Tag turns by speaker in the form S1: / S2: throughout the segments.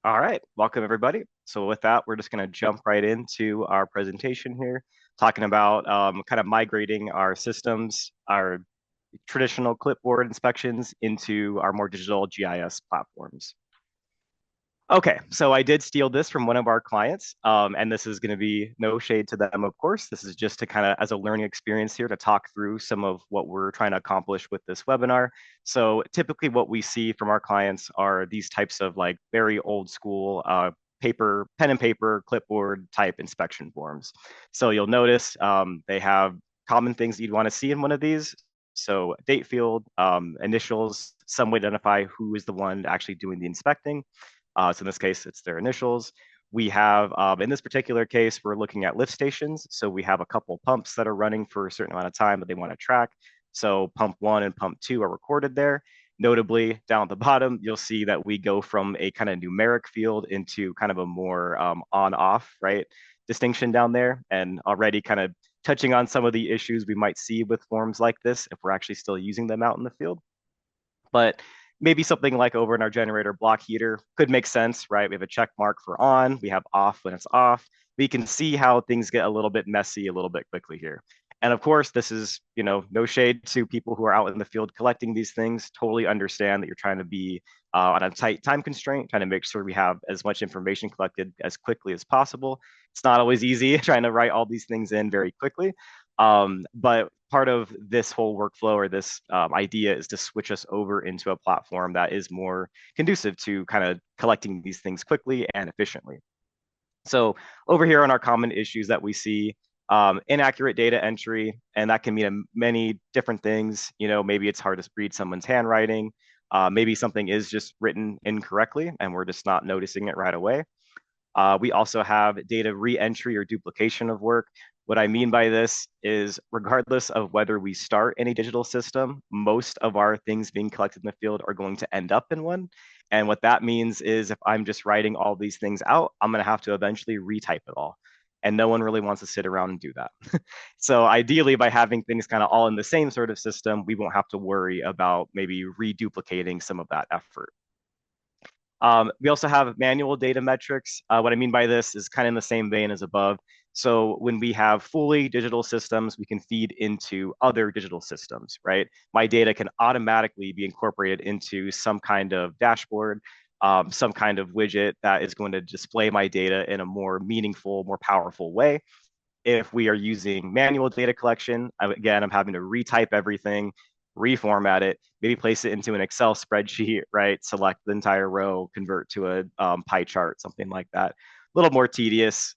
S1: All right, welcome everybody. So with that, we're just going to jump right into our presentation here, talking about kind of migrating our systems, our traditional clipboard inspections into our more digital GIS platforms. Okay, so I did steal this from one of our clients, and this is going to be no shade to them, of course. This is just to kind of as a learning experience here to talk through some of what we're trying to accomplish with this webinar. So typically what we see from our clients are these types of like very old school paper, pen and paper, clipboard type inspection forms. So you'll notice they have common things you'd want to see in one of these. So date field, initials, some way to identify who is the one actually doing the inspecting. So in this case, it's their initials. We have, in this particular case, we're looking at lift stations. So we have a couple pumps that are running for a certain amount of time that they want to track. So pump one and pump two are recorded there. Notably, down at the bottom, you'll see that we go from a kind of numeric field into kind of a more on-off, right, distinction down there. And already kind of touching on some of the issues we might see with forms like this if we're actually still using them out in the field. But maybe something like over in our generator block heater could make sense, right? We have a check mark for on, we have off when it's off. We can see how things get a little bit messy a little bit quickly here. And of course, this is, no shade to people who are out in the field collecting these things. Totally understand that you're trying to be on a tight time constraint, trying to make sure we have as much information collected as quickly as possible. It's not always easy trying to write all these things in very quickly. But part of this whole workflow or this idea is to switch us over into a platform that is more conducive to kind of collecting these things quickly and efficiently. So over here on our common issues that we see, inaccurate data entry, and that can mean many different things. Maybe it's hard to read someone's handwriting. Maybe something is just written incorrectly and we're just not noticing it right away. We also have data re-entry or duplication of work. What I mean by this is regardless of whether we start any digital system, most of our things being collected in the field are going to end up in one. And what that means is if I'm just writing all these things out, I'm going to have to eventually retype it all. And no one really wants to sit around and do that. So ideally, by having things kind of all in the same sort of system, we won't have to worry about maybe reduplicating some of that effort. We also have manual data metrics. What I mean by this is kind of in the same vein as above. So when we have fully digital systems, we can feed into other digital systems, right? My data can automatically be incorporated into some kind of dashboard, some kind of widget that is going to display my data in a more meaningful, more powerful way. If we are using manual data collection, again, I'm having to retype everything, reformat it, maybe place it into an Excel spreadsheet, right? Select the entire row, convert to a pie chart, something like that. A little more tedious.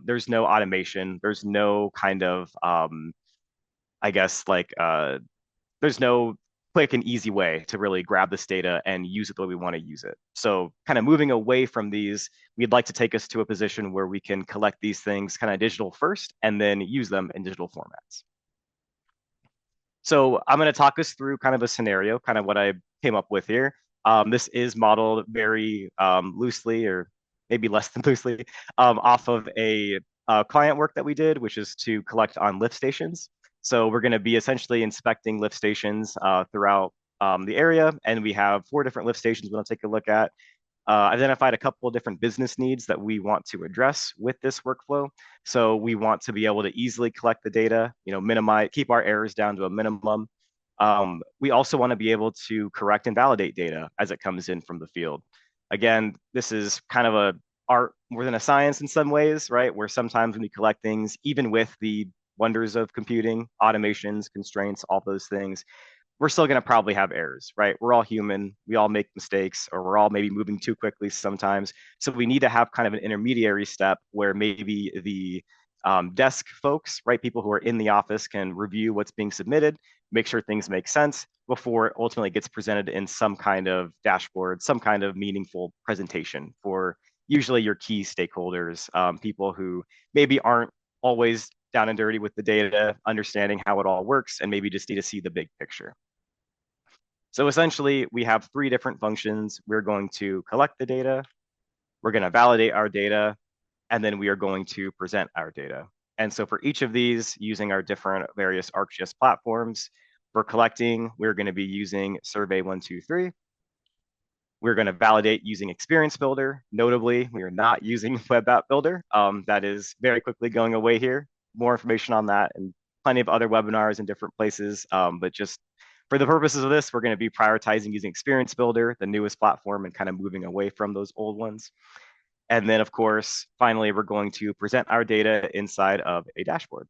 S1: There's no automation. There's no kind of, I guess, there's no quick and easy way to really grab this data and use it the way we want to use it. So kind of moving away from these, we'd like to take us to a position where we can collect these things kind of digital first and then use them in digital formats. So I'm going to talk us through kind of a scenario, kind of what I came up with here. This is modeled very loosely, or maybe less than loosely, off of a client work that we did, which is to collect on lift stations. So we're going to be essentially inspecting lift stations throughout the area, and we have 4 different lift stations we'll take a look at. Identified a couple of different business needs that we want to address with this workflow. So we want to be able to easily collect the data, minimize, keep our errors down to a minimum. We also want to be able to correct and validate data as it comes in from the field. Again, this is kind of a art more than a science in some ways, right? Where sometimes when we collect things, even with the wonders of computing, automations, constraints, all those things, we're still going to probably have errors, right? We're all human. We all make mistakes, or we're all maybe moving too quickly sometimes. So we need to have kind of an intermediary step where maybe the desk folks, right, people who are in the office can review what's being submitted, make sure things make sense before it ultimately gets presented in some kind of dashboard, some kind of meaningful presentation for usually your key stakeholders, people who maybe aren't always down and dirty with the data, understanding how it all works, and maybe just need to see the big picture. So essentially, we have 3 different functions. We're going to collect the data, we're going to validate our data, and then we are going to present our data. And so for each of these, using our different various ArcGIS platforms, for collecting, we're going to be using Survey 123. We're going to validate using Experience Builder. Notably, we are not using Web App Builder. That is very quickly going away here. More information on that and plenty of other webinars in different places. But just for the purposes of this, we're going to be prioritizing using Experience Builder, the newest platform, and kind of moving away from those old ones. And then, of course, finally, we're going to present our data inside of a dashboard.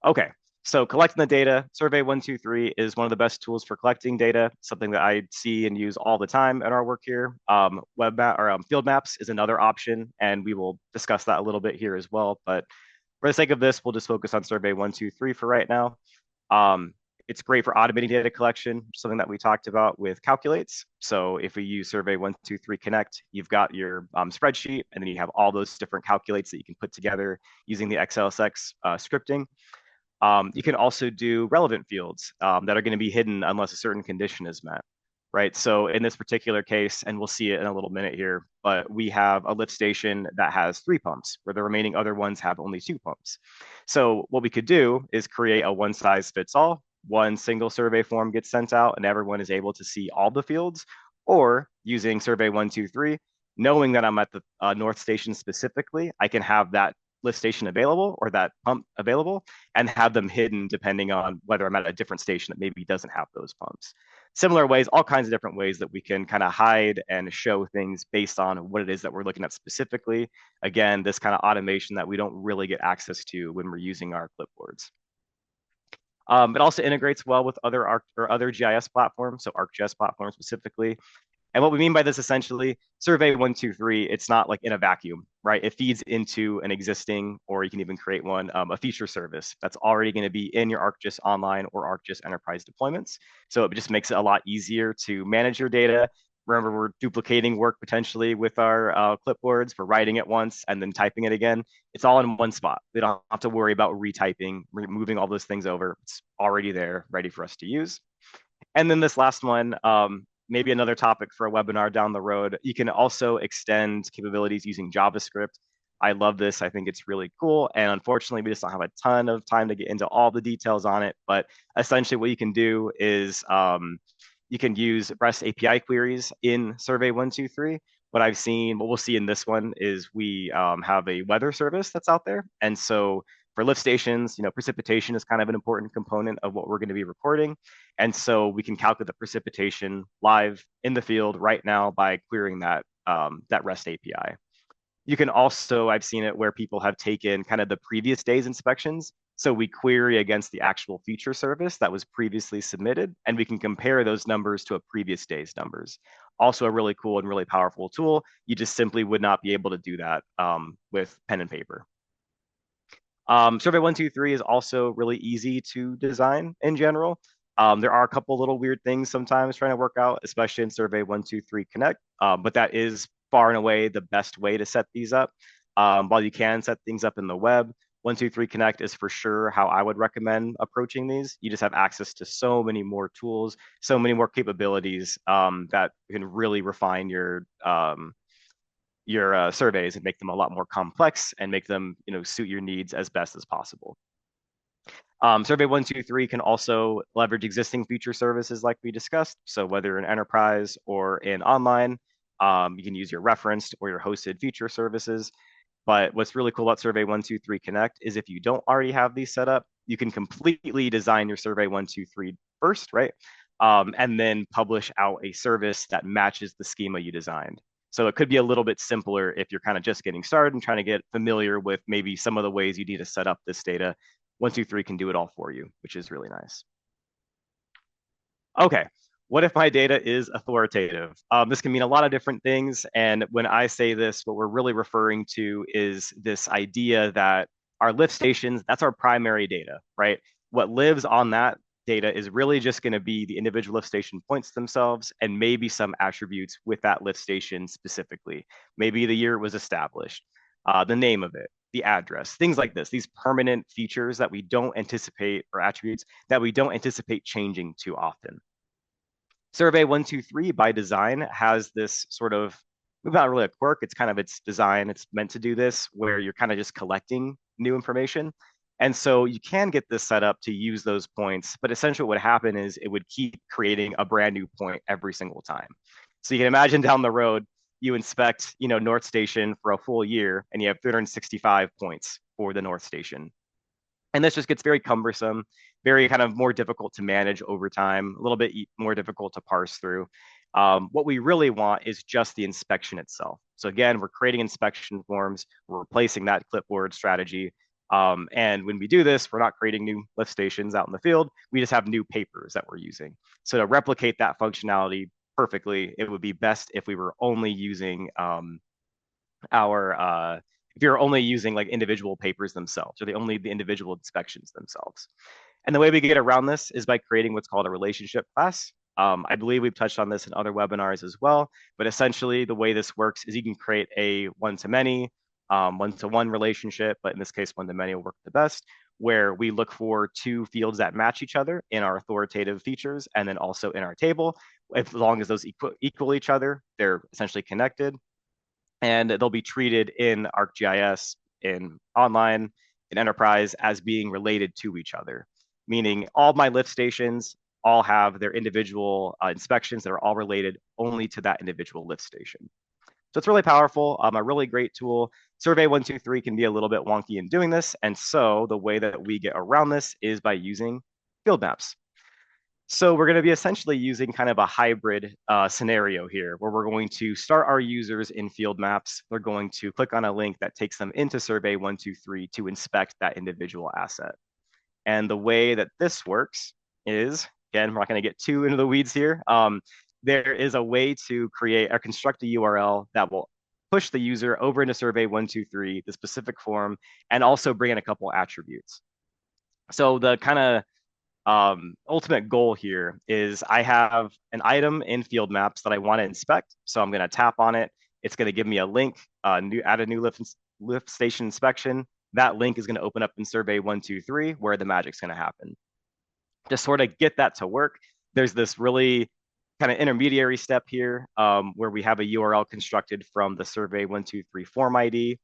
S1: Okay, so collecting the data, Survey123 is one of the best tools for collecting data, something that I see and use all the time in our work here. Field maps is another option, and we will discuss that a little bit here as well. But for the sake of this, we'll just focus on Survey123 for right now. It's great for automating data collection, something that we talked about with calculates. So if we use Survey123 Connect, you've got your spreadsheet, and then you have all those different calculates that you can put together using the XLSX scripting. You can also do relevant fields that are going to be hidden unless a certain condition is met, right? So in this particular case, and we'll see it in a little minute here, but we have a lift station that has 3 pumps, where the remaining other ones have only 2 pumps. So what we could do is create a one size fits all. One single survey form gets sent out and everyone is able to see all the fields, or using Survey123, knowing that I'm at the North Station specifically, I can have that lift station available or that pump available and have them hidden depending on whether I'm at a different station that maybe doesn't have those pumps. Similar ways, all kinds of different ways that we can kind of hide and show things based on what it is that we're looking at specifically. Again, this kind of automation that we don't really get access to when we're using our clipboards. It also integrates well with other GIS platforms, so ArcGIS platforms specifically. And what we mean by this essentially, Survey123, it's not like in a vacuum, right? It feeds into an existing, or you can even create one, a feature service that's already going to be in your ArcGIS Online or ArcGIS Enterprise deployments. So it just makes it a lot easier to manage your data. Remember, we're duplicating work potentially with our clipboards. We're writing it once and then typing it again. It's all in one spot. We don't have to worry about retyping, moving all those things over. It's already there, ready for us to use. And then this last one, maybe another topic for a webinar down the road. You can also extend capabilities using JavaScript. I love this. I think it's really cool. And unfortunately, we just don't have a ton of time to get into all the details on it. But essentially what you can do is you can use REST API queries in Survey123. What we'll see in this one is we have a weather service that's out there. And so for lift stations, precipitation is kind of an important component of what we're going to be recording. And so we can calculate the precipitation live in the field right now by querying that REST API. You can also, I've seen it where people have taken kind of the previous day's inspections. So we query against the actual feature service that was previously submitted, and we can compare those numbers to a previous day's numbers. Also a really cool and really powerful tool. You just simply would not be able to do that with pen and paper. Survey123 is also really easy to design in general. There are a couple little weird things sometimes trying to work out, especially in Survey123 Connect, but that is far and away the best way to set these up. While you can set things up in the web, 123 Connect is for sure how I would recommend approaching these. You just have access to so many more tools, so many more capabilities that can really refine your surveys and make them a lot more complex and make them suit your needs as best as possible. Survey123 can also leverage existing feature services like we discussed. So whether in enterprise or in online, you can use your referenced or your hosted feature services. But what's really cool about Survey123 Connect is if you don't already have these set up, you can completely design your Survey123 first, right? And then publish out a service that matches the schema you designed. So it could be a little bit simpler if you're kind of just getting started and trying to get familiar with maybe some of the ways you need to set up this data. 123 can do it all for you, which is really nice. Okay, what if my data is authoritative? This can mean a lot of different things. And when I say this, what we're really referring to is this idea that our lift stations, that's our primary data, right? What lives on that data is really just going to be the individual lift station points themselves and maybe some attributes with that lift station specifically. Maybe the year it was established, the name of it, the address, things like this, these permanent features that we don't anticipate, or attributes that we don't anticipate changing too often. Survey123 by design has this sort of, not really a quirk, it's kind of its design, it's meant to do this, where you're kind of just collecting new information. And so you can get this set up to use those points, but essentially what would happen is it would keep creating a brand new point every single time. So you can imagine down the road, you inspect, North Station for a full year and you have 365 points for the North Station. And this just gets very cumbersome, very kind of more difficult to manage over time, a little bit more difficult to parse through. What we really want is just the inspection itself. So again, we're creating inspection forms, we're replacing that clipboard strategy. And when we do this, we're not creating new lift stations out in the field. We just have new papers that we're using. So to replicate that functionality perfectly, it would be best if we were only using our if you're only using like individual papers themselves or the individual inspections themselves. And the way we get around this is by creating what's called a relationship class. I believe we've touched on this in other webinars as well, but essentially the way this works is you can create a one-to-many, one-to-one relationship, but in this case, one-to-many will work the best, where we look for two fields that match each other in our authoritative features and then also in our table. As long as those equal each other, they're essentially connected and they'll be treated in ArcGIS, in online, in enterprise as being related to each other, meaning all my lift stations all have their individual inspections that are all related only to that individual lift station. So it's really powerful, a really great tool. Survey 123 can be a little bit wonky in doing this. And so the way that we get around this is by using field maps. So we're going to be essentially using kind of a hybrid scenario here where we're going to start our users in field maps. They're going to click on a link that takes them into Survey 123 to inspect that individual asset. And the way that this works is, again, we're not going to get too into the weeds here. There is a way to create or construct a URL that will push the user over into Survey 123, the specific form, and also bring in a couple attributes. So the kind of ultimate goal here is I have an item in field maps that I want to inspect. So I'm going to tap on it. It's going to give me a link, add a new lift station inspection. That link is going to open up in Survey 123 where the magic's going to happen. To sort of get that to work, there's this really kind of intermediary step here where we have a URL constructed from the Survey 123 form ID.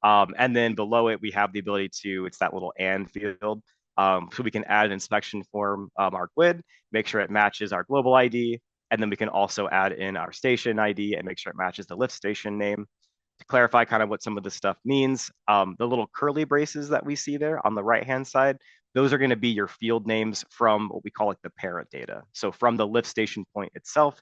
S1: And then below it, we have the ability to, it's that little and field. So we can add an inspection form, our GUID, make sure it matches our global ID, and then we can also add in our station ID and make sure it matches the lift station name. To clarify kind of what some of this stuff means, the little curly braces that we see there on the right-hand side, those are going to be your field names from what we call like the parent data. So from the lift station point itself,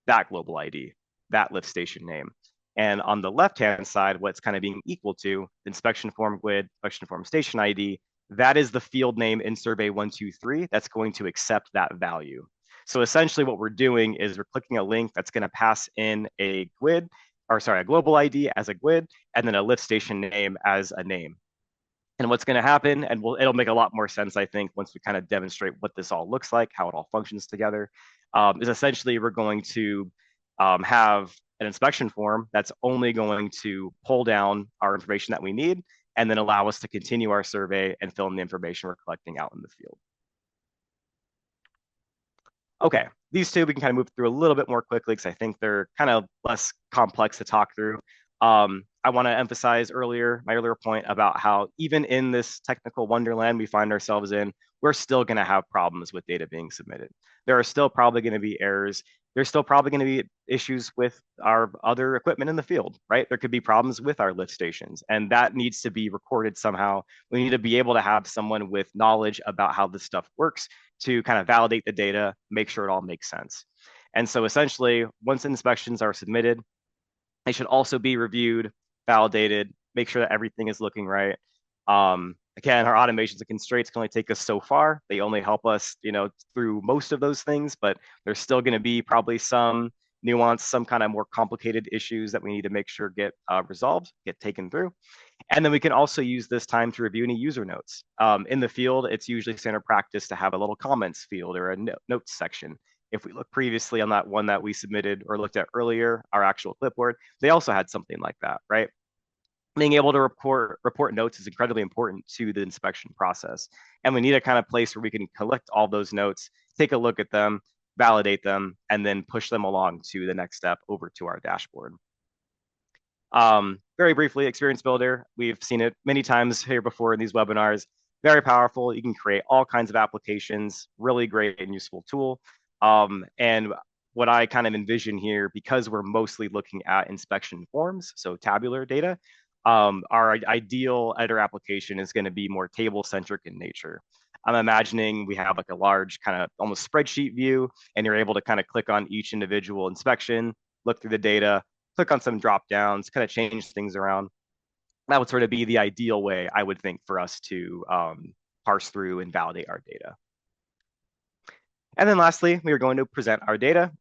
S1: that global ID, that lift station name. And on the left-hand side, what's kind of being equal to inspection form GUID, inspection form station ID, that is the field name in Survey 123 that's going to accept that value. So essentially what we're doing is we're clicking a link that's going to pass in a GUID, or sorry, a global ID as a GUID, and then a lift station name as a name. And what's going to happen, and it'll make a lot more sense, I think, once we kind of demonstrate what this all looks like, how it all functions together, is essentially we're going to have an inspection form that's only going to pull down our information that we need and then allow us to continue our survey and fill in the information we're collecting out in the field. Okay, these two we can kind of move through a little bit more quickly because I think they're kind of less complex to talk through. I want to emphasize my earlier point about how even in this technical wonderland we find ourselves in, we're still going to have problems with data being submitted. There are still probably going to be errors. There's still probably going to be issues with our other equipment in the field, right? There could be problems with our lift stations, and that needs to be recorded somehow. We need to be able to have someone with knowledge about how this stuff works to kind of validate the data, make sure it all makes sense. And so essentially, once inspections are submitted, they should also be reviewed, validated, make sure that everything is looking right. Again, our automations and constraints can only take us so far. They only help us, through most of those things, but there's still going to be probably some nuance, some kind of more complicated issues that we need to make sure get resolved, get taken through. And then we can also use this time to review any user notes. In the field, it's usually standard practice to have a little comments field or a notes section. If we look previously on that one that we submitted or looked at earlier, our actual clipboard, they also had something like that, right? Being able to report notes is incredibly important to the inspection process. And we need a kind of place where we can collect all those notes, take a look at them, validate them, and then push them along to the next step over to our dashboard. Very briefly, Experience Builder. We've seen it many times here before in these webinars. Very powerful. You can create all kinds of applications, really great and useful tool. And what I kind of envision here, because we're mostly looking at inspection forms, so tabular data, our ideal editor application is going to be more table centric in nature. I'm imagining we have like a large kind of almost spreadsheet view, and you're able to kind of click on each individual inspection, look through the data, click on some drop downs, kind of change things around. That would sort of be the ideal way, I would think, for us to parse through and validate our data. And then lastly, we are going to present our data.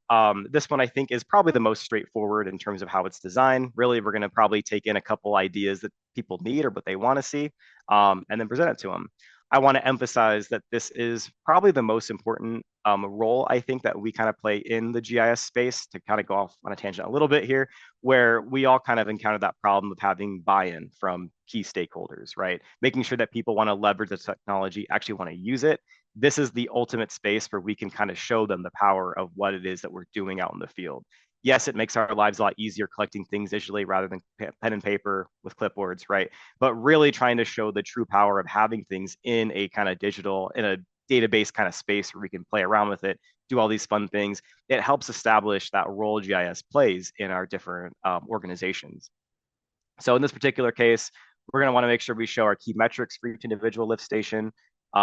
S1: This one I think is probably the most straightforward in terms of how it's designed. Really, we're going to probably take in a couple ideas that people need or what they want to see, and then present it to them. I want to emphasize that this is probably the most important role I think that we kind of play in the GIS space, to kind of go off on a tangent a little bit here, where we all kind of encounter that problem of having buy-in from key stakeholders, right? Making sure that people want to leverage the technology, actually want to use it. This is the ultimate space where we can kind of show them the power of what it is that we're doing out in the field. Yes, it makes our lives a lot easier collecting things digitally rather than pen and paper with clipboards, right? But really trying to show the true power of having things in a kind of digital, in a database kind of space where we can play around with it, do all these fun things. It helps establish that role GIS plays in our different organizations. So in this particular case, we're going to want to make sure we show our key metrics for each individual lift station.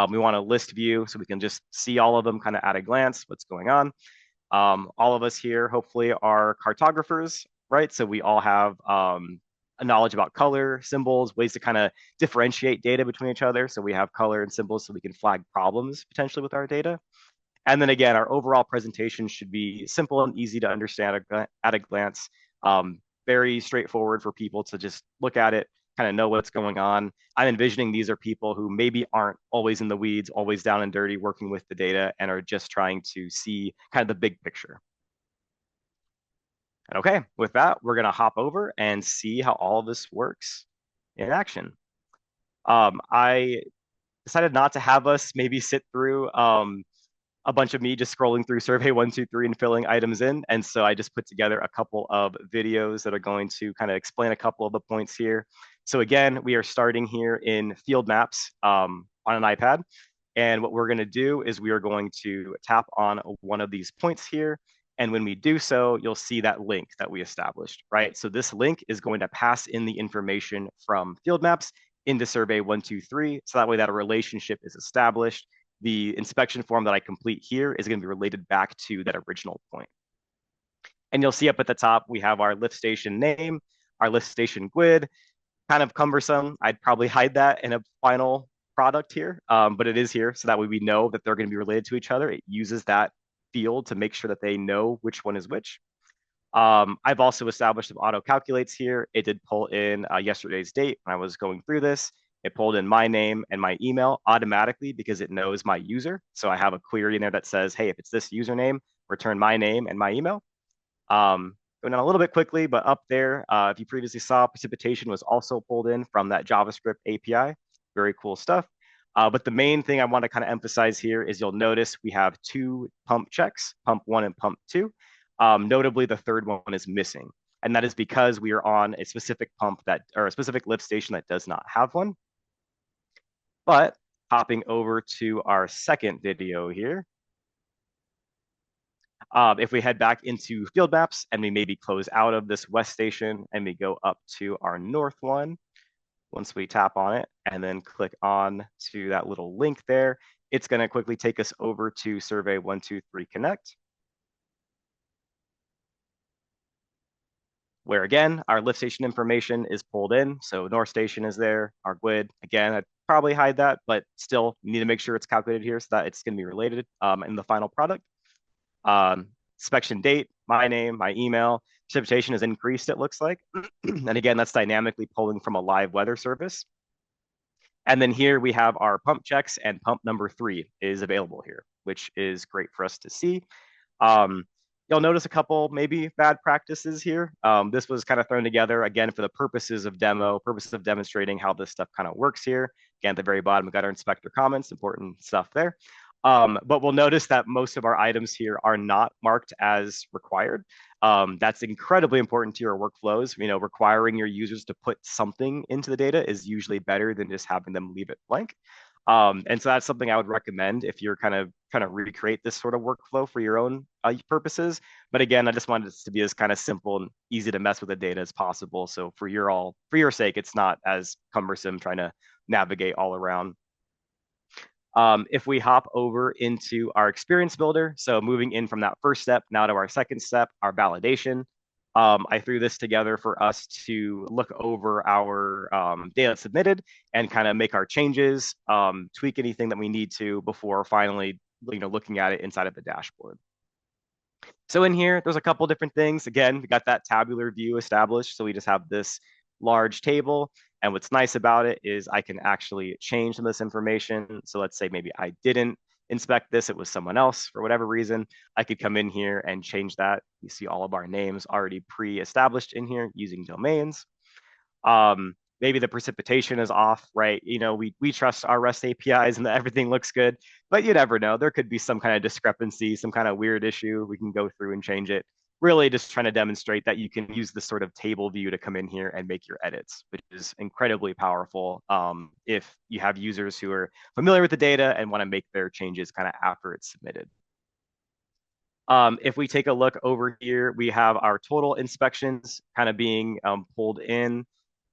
S1: We want a list view so we can just see all of them kind of at a glance, what's going on. All of us here hopefully are cartographers, right? So we all have a knowledge about color, symbols, ways to kind of differentiate data between each other. So we have color and symbols so we can flag problems potentially with our data. And then again, our overall presentation should be simple and easy to understand at a glance. Very straightforward for people to just look at it, kind of know what's going on. I'm envisioning these are people who maybe aren't always in the weeds, always down and dirty working with the data, and are just trying to see kind of the big picture. And okay, with that, we're going to hop over and see how all of this works in action. I decided not to have us maybe sit through a bunch of me just scrolling through survey 123 and filling items in. And so I just put together a couple of videos that are going to kind of explain a couple of the points here. So again, we are starting here in field maps on an iPad. And what we're going to do is we are going to tap on one of these points here. And when we do so, you'll see that link that we established, right? So this link is going to pass in the information from field maps into survey 123. So that way that a relationship is established. The inspection form that I complete here is going to be related back to that original point. And you'll see up at the top, we have our lift station name, our lift station GUID, kind of cumbersome. I'd probably hide that in a final product here, but it is here. So that way we know that they're going to be related to each other. It uses that field to make sure that they know which one is which. I've also established some auto calculates here. It did pull in yesterday's date when I was going through this. It pulled in my name and my email automatically because it knows my user. So I have a query in there that says, hey, if it's this username, return my name and my email. Going down a little bit quickly, but up there, if you previously saw, precipitation was also pulled in from that JavaScript API. Very cool stuff. But the main thing I want to kind of emphasize here is you'll notice we have two pump checks, pump 1 and pump 2. Notably, the third one is missing. And that is because we are on a specific pump that, or a specific lift station that does not have one. But hopping over to our second video here, if we head back into field maps and we maybe close out of this west station and we go up to our north one, once we tap on it and then click on to that little link there, it's going to quickly take us over to survey 123 Connect, where again, our lift station information is pulled in. So North Station is there, our GUID. Again, I'd probably hide that, but still need to make sure it's calculated here so that it's going to be related in the final product. Inspection date, my name, my email. Precipitation is increased, it looks like. And again, that's dynamically pulling from a live weather service. And then here we have our pump checks, and pump number 3 is available here, which is great for us to see. You'll notice a couple maybe bad practices here. This was kind of thrown together, again, for the purposes of demonstrating how this stuff kind of works here. Again, at the very bottom, we've got our inspector comments, important stuff there. But we'll notice that most of our items here are not marked as required. That's incredibly important to your workflows. You know, requiring your users to put something into the data is usually better than just having them leave it blank. And so that's something I would recommend if you're kind of trying to recreate this sort of workflow for your own purposes. But again, I just wanted this to be as kind of simple and easy to mess with the data as possible. So for your sake, it's not as cumbersome trying to navigate all around. If we hop over into our experience builder, so moving in from that first step now to our second step, our validation, I threw this together for us to look over our data submitted and kind of make our changes, tweak anything that we need to before finally, looking at it inside of the dashboard. So in here, there's a couple different things. Again, we got that tabular view established. So we just have this large table. And what's nice about it is I can actually change some of this information. So let's say maybe I didn't inspect this, it was someone else for whatever reason. I could come in here and change that. You see all of our names already pre-established in here using domains. Maybe the precipitation is off, right? We trust our REST APIs and that everything looks good, but you never know. There could be some kind of discrepancy, some kind of weird issue. We can go through and change it. Really just trying to demonstrate that you can use this sort of table view to come in here and make your edits, which is incredibly powerful if you have users who are familiar with the data and want to make their changes kind of after it's submitted. If we take a look over here, we have our total inspections kind of being pulled in.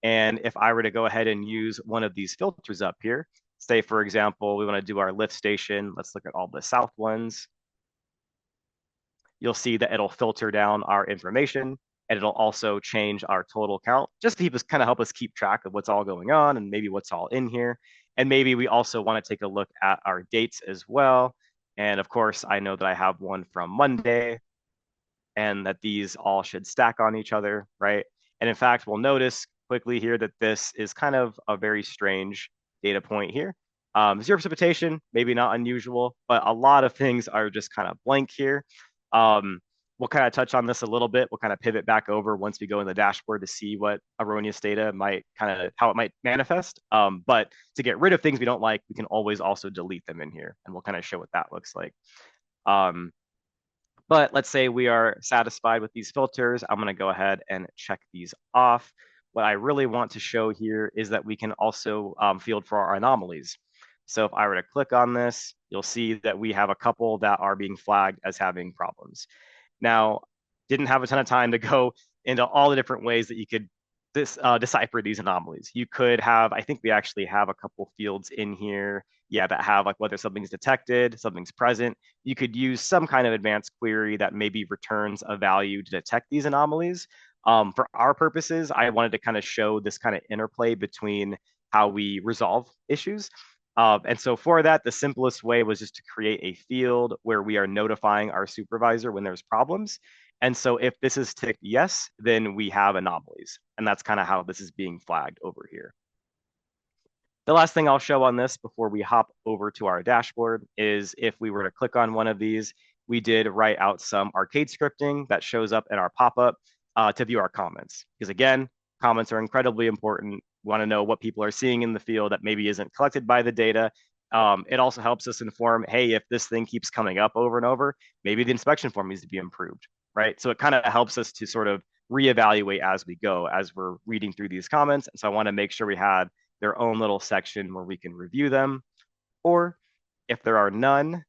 S1: And if I were to go ahead and use one of these filters up here, say, for example, we want to do our lift station. Let's look at all the south ones. You'll see that it'll filter down our information and it'll also change our total count just to help us keep track of what's all going on and maybe what's all in here. And maybe we also want to take a look at our dates as well. And of course, I know that I have one from Monday and that these all should stack on each other, right? And in fact, we'll notice quickly here that this is kind of a very strange data point here. Zero precipitation, maybe not unusual, but a lot of things are just kind of blank here. We'll kind of touch on this a little bit. We'll kind of pivot back over once we go in the dashboard to see what erroneous data how it might manifest. But to get rid of things we don't like, we can always also delete them in here, and we'll kind of show what that looks like. But let's say we are satisfied with these filters. I'm going to go ahead and check these off. What I really want to show here is that we can also field for our anomalies. So if I were to click on this, you'll see that we have a couple that are being flagged as having problems. Now, didn't have a ton of time to go into all the different ways that you could decipher these anomalies. You could have, I think we actually have a couple fields in here, that have like whether something's detected, something's present. You could use some kind of advanced query that maybe returns a value to detect these anomalies. For our purposes, I wanted to kind of show this kind of interplay between how we resolve issues. And so for that, the simplest way was just to create a field where we are notifying our supervisor when there's problems. And so if this is ticked yes, then we have anomalies. And that's kind of how this is being flagged over here. The last thing I'll show on this before we hop over to our dashboard is if we were to click on one of these, we did write out some arcade scripting that shows up in our pop-up to view our comments. Because again, comments are incredibly important. We want to know what people are seeing in the field that maybe isn't collected by the data. It also helps us inform, hey, if this thing keeps coming up over and over, maybe the inspection form needs to be improved, right? So it kind of helps us to sort of reevaluate as we go, as we're reading through these comments. And so I want to make sure we had their own little section where we can review them. Or if there are none,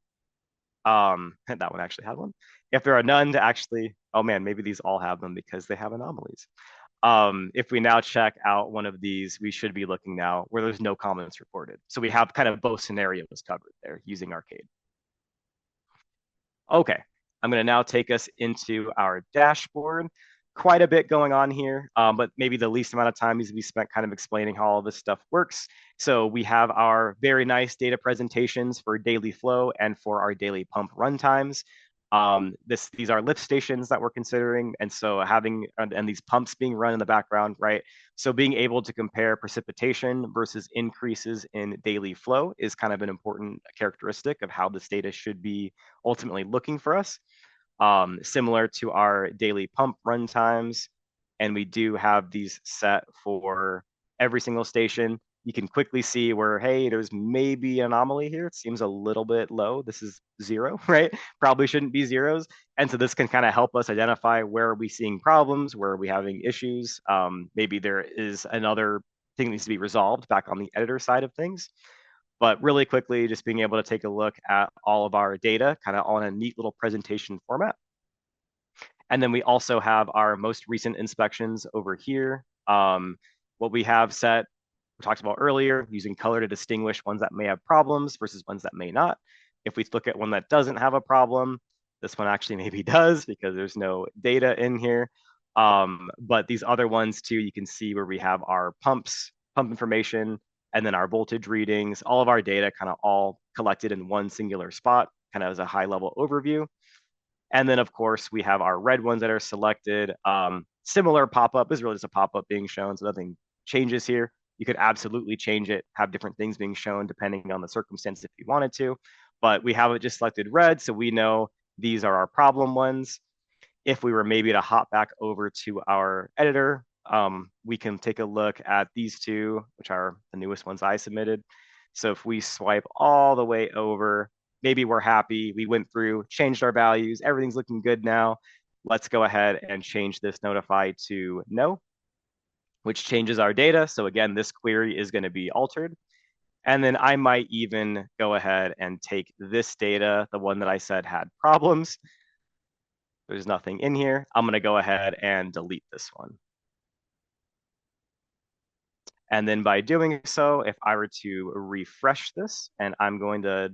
S1: that one actually had one. If there are none to actually, oh man, maybe these all have them because they have anomalies. If we now check out one of these, we should be looking now where there's no comments reported. So we have kind of both scenarios covered there using Arcade. Okay, I'm going to now take us into our dashboard. Quite a bit going on here, but maybe the least amount of time needs to be spent kind of explaining how all this stuff works. So we have our very nice data presentations for daily flow and for our daily pump runtimes. These are lift stations that we're considering, and so having and these pumps being run in the background, right? So being able to compare precipitation versus increases in daily flow is kind of an important characteristic of how this data should be ultimately looking for us. Similar to our daily pump run times, and we do have these set for every single station. You can quickly see where, hey, there's maybe an anomaly here. It seems a little bit low. This is 0, right? Probably shouldn't be zeros. And so this can kind of help us identify where are we seeing problems, where are we having issues. Maybe there is another thing that needs to be resolved back on the editor side of things. But really quickly, just being able to take a look at all of our data kind of on a neat little presentation format. And then we also have our most recent inspections over here. What we have set, we talked about earlier, using color to distinguish ones that may have problems versus ones that may not. If we look at one that doesn't have a problem, this one actually maybe does because there's no data in here. But these other ones too, you can see where we have our pump information, and then our voltage readings, all of our data kind of all collected in one singular spot, kind of as a high level overview. And then, of course, we have our red ones that are selected. Similar pop-up is really just a pop-up being shown, so nothing changes here. You could absolutely change it, have different things being shown depending on the circumstance if you wanted to. But we have it just selected red, so we know these are our problem ones. If we were maybe to hop back over to our editor, we can take a look at these two, which are the newest ones I submitted. So if we swipe all the way over, maybe we're happy, we went through, changed our values, everything's looking good now. Let's go ahead and change this notify to no, which changes our data. So again, this query is going to be altered. And then I might even go ahead and take this data, the one that I said had problems. There's nothing in here. I'm going to go ahead and delete this one. And then by doing so, if I were to refresh this, and I'm going to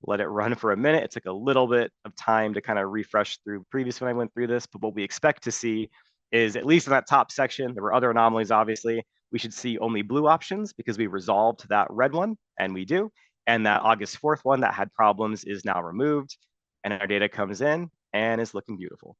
S1: let it run for a minute. It took a little bit of time to kind of refresh through previous when I went through this, but what we expect to see is, at least in that top section, there were other anomalies, obviously, we should see only blue options because we resolved that red one, and we do. And that August 4th one that had problems is now removed, and our data comes in and is looking beautiful.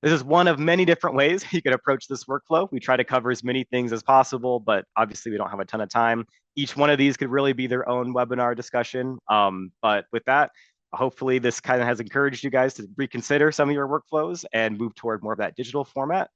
S1: This is one of many different ways you could approach this workflow. We try to cover as many things as possible, but obviously we don't have a ton of time. Each one of these could really be their own webinar discussion. But with that, hopefully this kind of has encouraged you guys to reconsider some of your workflows and move toward more of that digital format.